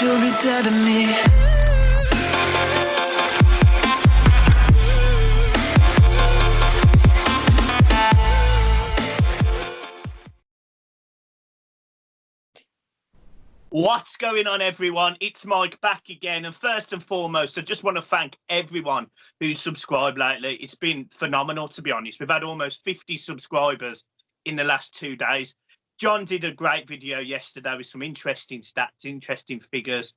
you'll be dead to me. What's going on, everyone? It's Mike back again. And first and foremost, I just want to thank everyone who's subscribed lately. It's been phenomenal, to be honest. We've had almost 50 subscribers in the last 2 days. John did a great video yesterday with some interesting stats, interesting figures,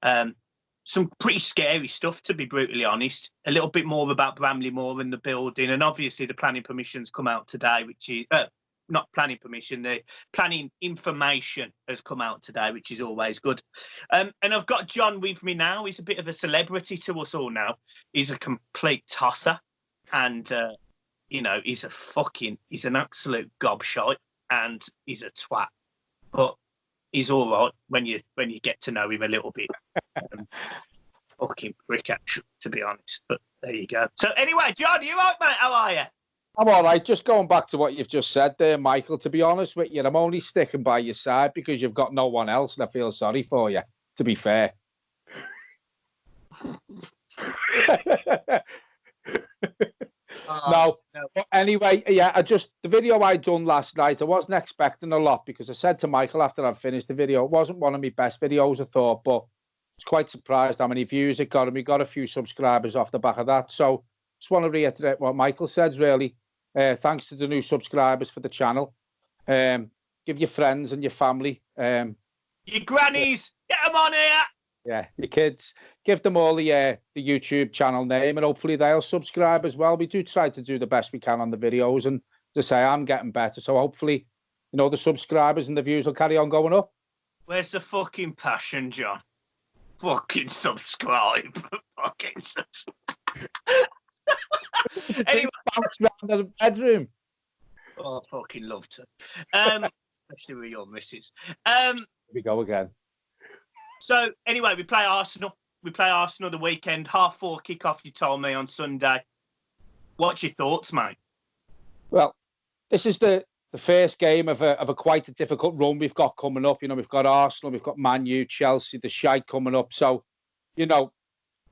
some pretty scary stuff, to be brutally honest. A little bit more about Bramley Moore in the building. And obviously the planning permissions come out today, which is... not planning permission, the planning information has come out today, which is always good. And I've got John with me now. He's a bit of a celebrity to us all now. He's a complete tosser. And, you know, he's an absolute gobshite and he's a twat. But he's all right when you get to know him a little bit. Fucking prick, actually, to be honest. But there you go. So anyway, John, you right, mate? How are you? I'm all right. Just going back to what you've just said there, Michael, to be honest with you, I'm only sticking by your side because you've got no one else, and I feel sorry for you, to be fair. No. But anyway, yeah, the video I done last night, I wasn't expecting a lot because I said to Michael after I'd finished the video, it wasn't one of my best videos, I thought, but I was quite surprised how many views it got, and we got a few subscribers off the back of that. So just want to reiterate what Michael said, really. Thanks to the new subscribers for the channel. Give your friends and your family. Your grannies, get them on here. Yeah, your kids. Give them all the YouTube channel name, and hopefully they'll subscribe as well. We do try to do the best we can on the videos, and to say I'm getting better. So hopefully, you know, the subscribers and the views will carry on going up. Where's the fucking passion, John? Fucking subscribe. Fucking subscribe. Anyway, bounce around the bedroom. Oh, I fucking love to. Especially with your missus. Here we go again. So anyway, we play Arsenal. We play Arsenal the weekend. 4:30 kickoff, you told me, on Sunday. What's your thoughts, mate? Well, this is the first game of a quite a difficult run we've got coming up. You know, we've got Arsenal, we've got Man U, Chelsea, the shite coming up. So, you know,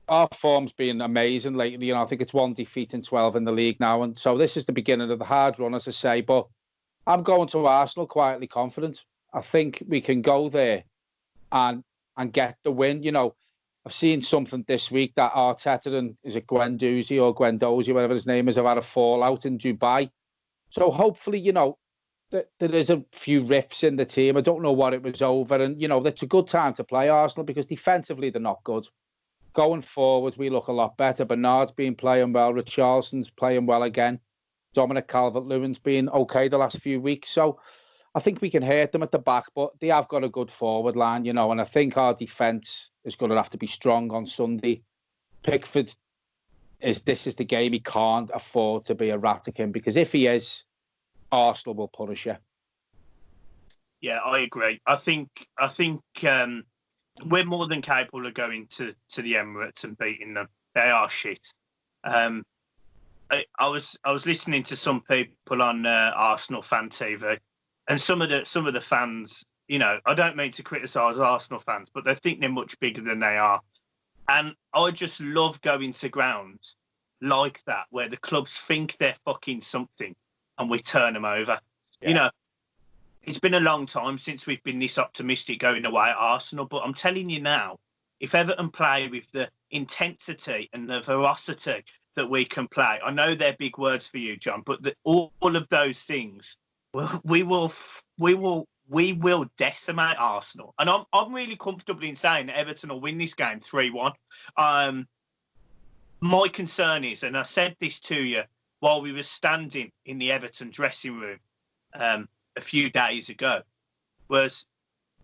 our form's been amazing lately. You know, I think it's 1 defeat in 12 in the league now. And so this is the beginning of the hard run, as I say. But I'm going to Arsenal quietly confident. I think we can go there and get the win. You know, I've seen something this week that Arteta and, is it Guendouzi or Guendouzi, whatever his name is, have had a fallout in Dubai. So hopefully, you know, there is a few rifts in the team. I don't know what it was over. And, you know, it's a good time to play Arsenal because defensively they're not good. Going forward, we look a lot better. Bernard's been playing well. Richarlison's playing well again. Dominic Calvert-Lewin's been okay the last few weeks. So I think we can hurt them at the back, but they have got a good forward line, you know, and I think our defence is going to have to be strong on Sunday. Pickford, this is the game he can't afford to be erratic, because if he is, Arsenal will punish you. Yeah, I agree. I think we're more than capable of going to the Emirates and beating them. They are shit. I was listening to some people on Arsenal fan TV, and some of the fans, you know, I don't mean to criticise Arsenal fans, but they think they're much bigger than they are. And I just love going to grounds like that, where the clubs think they're fucking something, and we turn them over. Yeah. You know, it's been a long time since we've been this optimistic going away at Arsenal, but I'm telling you now, if Everton play with the intensity and the ferocity that we can play, I know they're big words for you, John, but all of those things, we will decimate Arsenal. And I'm really comfortable in saying that Everton will win this game 3-1. My concern is, and I said this to you while we were standing in the Everton dressing room a few days ago, was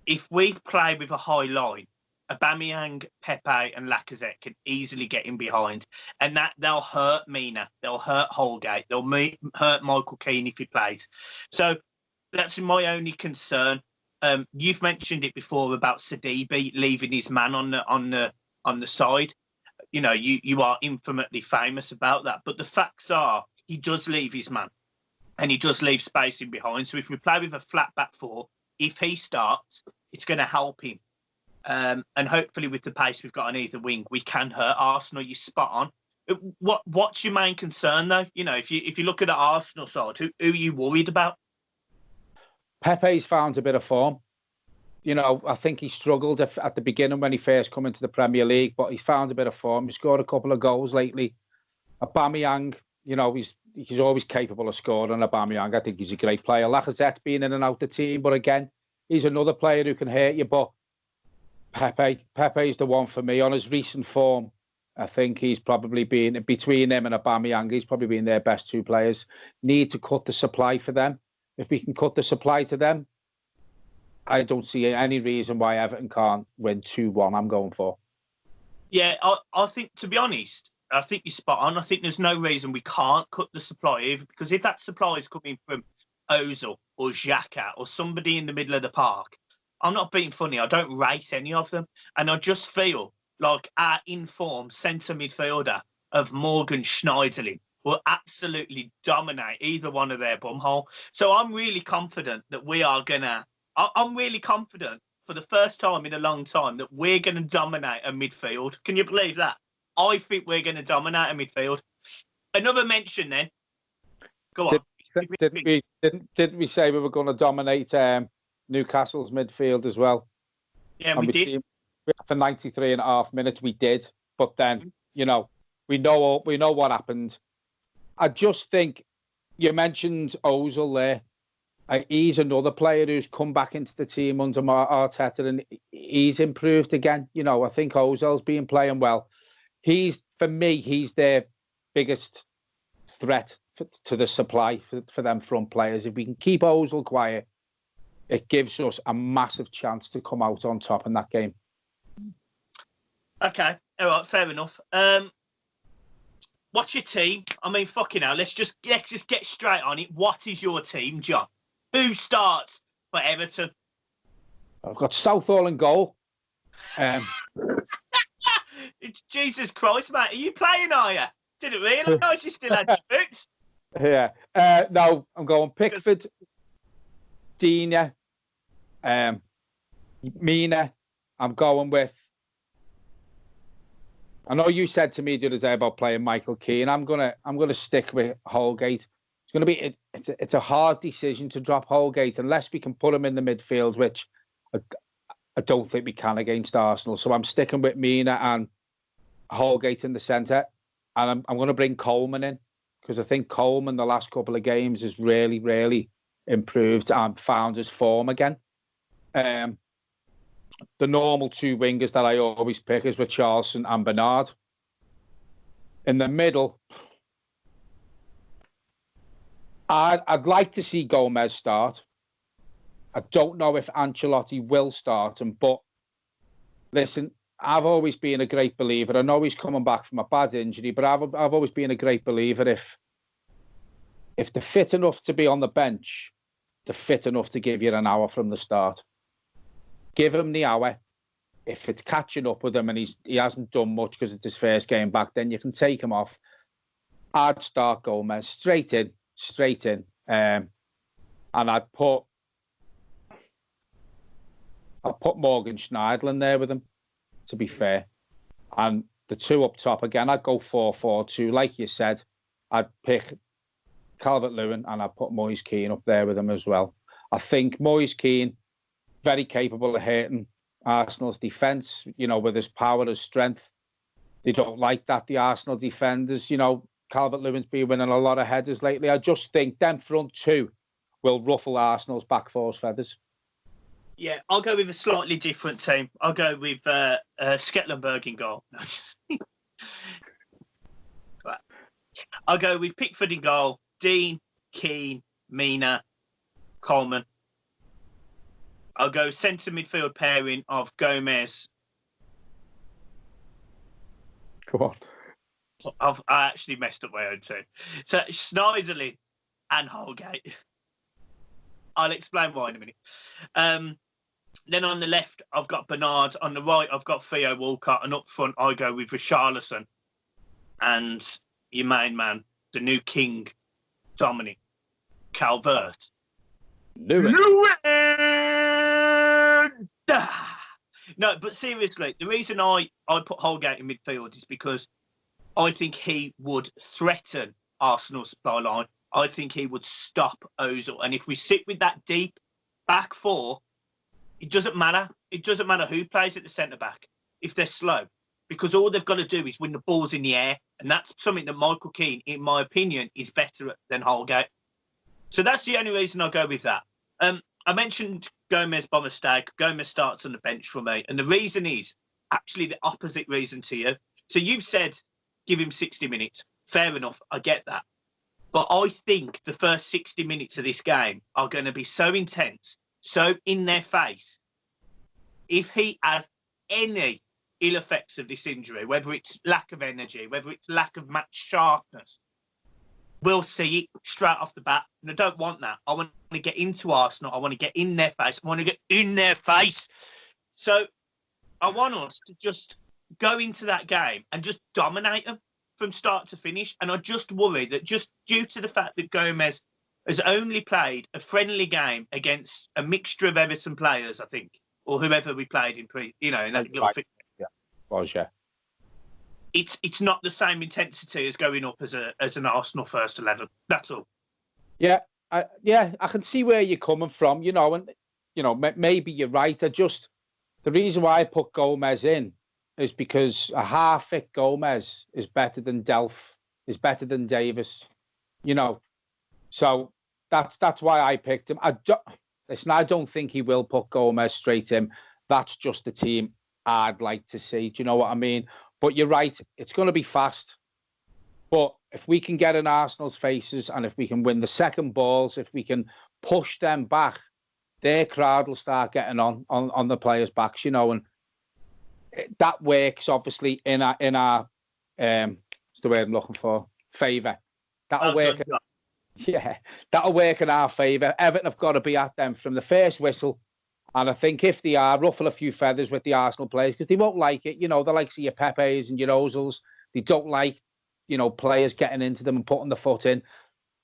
if we play with a high line, Aubameyang, Pepe and Lacazette can easily get in behind, and that they'll hurt Mina, they'll hurt Holgate, they'll hurt Michael Keane if he plays. So that's my only concern. You've mentioned it before about Sidibe leaving his man on the side. You know, you are infamously famous about that, but the facts are he does leave his man, and he does leave space in behind. So if we play with a flat back four, if he starts, it's going to help him. And hopefully with the pace we've got on either wing, we can hurt Arsenal. You're spot on. What's your main concern though? You know, if you look at the Arsenal side, who are you worried about? Pepe's found a bit of form. You know, I think he struggled at the beginning when he first come into the Premier League, but he's found a bit of form. He scored a couple of goals lately. Aubameyang, you know, he's always capable of scoring. Aubameyang, I think he's a great player. Lacazette's been in and out the team, but again, he's another player who can hurt you. But Pepe's the one for me. On his recent form, I think he's probably been, between him and Aubameyang, he's probably been their best two players. Need to cut the supply for them. If we can cut the supply to them, I don't see any reason why Everton can't win 2-1. I'm going for. Yeah, I think, to be honest, I think you're spot on. I think there's no reason we can't cut the supply either, because if that supply is coming from Ozil or Xhaka or somebody in the middle of the park, I'm not being funny. I don't rate any of them. And I just feel like our informed centre midfielder of Morgan Schneiderlin will absolutely dominate either one of their bumhole. So I'm really confident that we are going to... I'm really confident for the first time in a long time that we're going to dominate a midfield. Can you believe that? I think we're going to dominate a midfield. Another mention then. Go on. Didn't we say we were going to dominate Newcastle's midfield as well? Yeah, we did. For 93 and a half minutes, we did. But then, you know, we know what happened. I just think you mentioned Ozil there. He's another player who's come back into the team under Arteta, and he's improved again. You know, I think Ozil's been playing well. For me, he's their biggest threat to the supply for them front players. If we can keep Ozil quiet, it gives us a massive chance to come out on top in that game. Okay, all right, fair enough. What's your team? I mean, fucking hell, let's just get straight on it. What is your team, John? Who starts for Everton? I've got Southall in goal. Jesus Christ, mate. Are you playing, are you? Didn't realise you still had your boots. Yeah. No, I'm going Pickford, Dina, Mina. I'm going with... I know you said to me the other day about playing Michael Keane. I'm gonna stick with Holgate. It's a hard decision to drop Holgate unless we can put him in the midfield, which I don't think we can against Arsenal. So I'm sticking with Mina and Holgate in the centre, and I'm going to bring Coleman in because I think Coleman the last couple of games has really, really improved and found his form again. The normal two wingers that I always pick is Richarlison and Bernard. In the middle, I'd like to see Gomez start. I don't know if Ancelotti will start him, but listen, I've always been a great believer. I know he's coming back from a bad injury, but I've always been a great believer if they're fit enough to be on the bench, they're fit enough to give you an hour from the start. Give him the hour. If it's catching up with him and he hasn't done much because it's his first game back, then you can take him off. I'd start Gomez straight in. And I'd put Morgan Schneiderlin there with him, to be fair. And the two up top, again, I'd go 4-4-2. Like you said, I'd pick Calvert-Lewin and I'd put Moise Kean up there with him as well. I think Moise Kean, very capable of hurting Arsenal's defence, you know, with his power, his strength. They don't like that, the Arsenal defenders, you know. Calvert-Lewin's been winning a lot of headers lately. I just think them front two will ruffle Arsenal's back four's feathers. Yeah, I'll go with a slightly different team. I'll go with Sketlenberg in goal. I'll go with Pickford in goal, Dean, Keane, Mina, Coleman. I'll go centre midfield pairing of Gomez. Come on. I actually messed up my own team. So Schneiderlin and Holgate. I'll explain why in a minute. Then on the left, I've got Bernard. On the right, I've got Theo Walcott. And up front, I go with Richarlison. And your main man, the new king, Dominic Calvert. Lewin. No, but seriously, the reason I put Holgate in midfield is because I think he would threaten Arsenal's supply line. I think he would stop Ozil. And if we sit with that deep back four, it doesn't matter. It doesn't matter who plays at the centre-back if they're slow, because all they've got to do is win the balls in the air. And that's something that Michael Keane, in my opinion, is better at than Holgate. So that's the only reason I'll go with that. I mentioned Gomez by mistake. Gomez starts on the bench for me. And the reason is actually the opposite reason to you. So you've said give him 60 minutes. Fair enough. I get that. But I think the first 60 minutes of this game are going to be so intense, so in their face. If he has any ill effects of this injury, whether it's lack of energy, whether it's lack of match sharpness, we'll see it straight off the bat. And I don't want that. I want to get into Arsenal. I want to get in their face. I want to get in their face. So I want us to just go into that game and just dominate them from start to finish. And I just worry that just due to the fact that Gomez has only played a friendly game against a mixture of Everton players, I think, or whoever we played in in that little thing. Yeah, was, yeah. It's not the same intensity as going up as an Arsenal first 11. That's all. Yeah, I can see where you're coming from, and maybe you're right. The reason why I put Gomez in is because a half-fit Gomez is better than is better than Davis, So that's why I picked him. I don't think he will put Gomez straight in. That's just the team I'd like to see. Do you know what I mean? But you're right, it's going to be fast. But if we can get in Arsenal's faces and if we can win the second balls, if we can push them back, their crowd will start getting on the players' backs, and that works obviously in our what's the word I'm looking for? Favour. That'll work. Yeah, that'll work in our favour. Everton have got to be at them from the first whistle. And I think if they are, ruffle a few feathers with the Arsenal players, because they won't like it. They like to see your Pepes and your Ozils. They don't like, players getting into them and putting the foot in.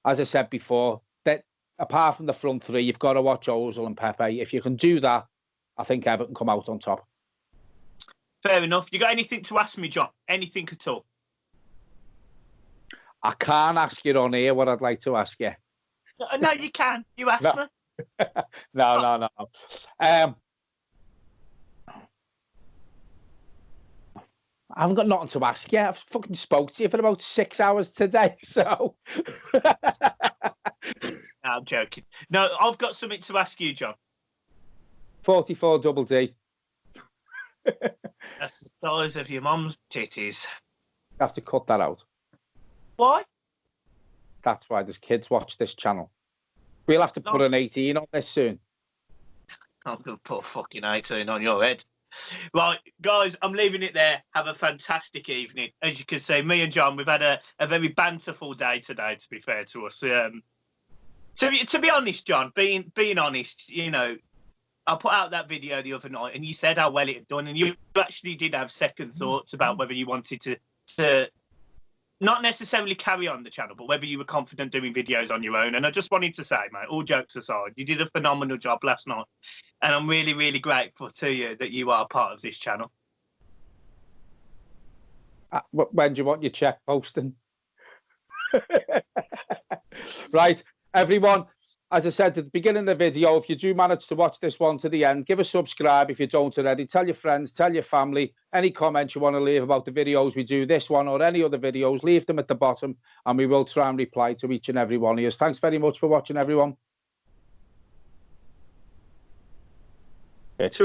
As I said before, that apart from the front three, you've got to watch Ozil and Pepe. If you can do that, I think Everton come out on top. Fair enough. You got anything to ask me, John? Anything at all? I can't ask you on here what I'd like to ask you. No, you can. You ask me. No. I haven't got nothing to ask you. I've fucking spoke to you for about 6 hours today, so. No, I'm joking. No, I've got something to ask you, John. 44 double D. That's the size of your mum's titties. You have to cut that out. Why? That's why there's kids watch this channel. We'll have to put an 18 on this soon. I'm going to put a fucking 18 on your head. Right, guys, I'm leaving it there. Have a fantastic evening. As you can see, me and John, we've had a very banterful day today, to be fair to us. To be honest, John, being honest, I put out that video the other night and you said how well it had done, and you actually did have second thoughts about whether you wanted to not necessarily carry on the channel, but whether you were confident doing videos on your own. And I just wanted to say, mate, all jokes aside, you did a phenomenal job last night. And I'm really, really grateful to you that you are part of this channel. When do you want your check posting? Right, everyone. As I said at the beginning of the video, if you do manage to watch this one to the end, give a subscribe if you don't already. Tell your friends, tell your family. Any comments you want to leave about the videos we do, this one or any other videos, leave them at the bottom and we will try and reply to each and every one of you. Thanks very much for watching, everyone. It's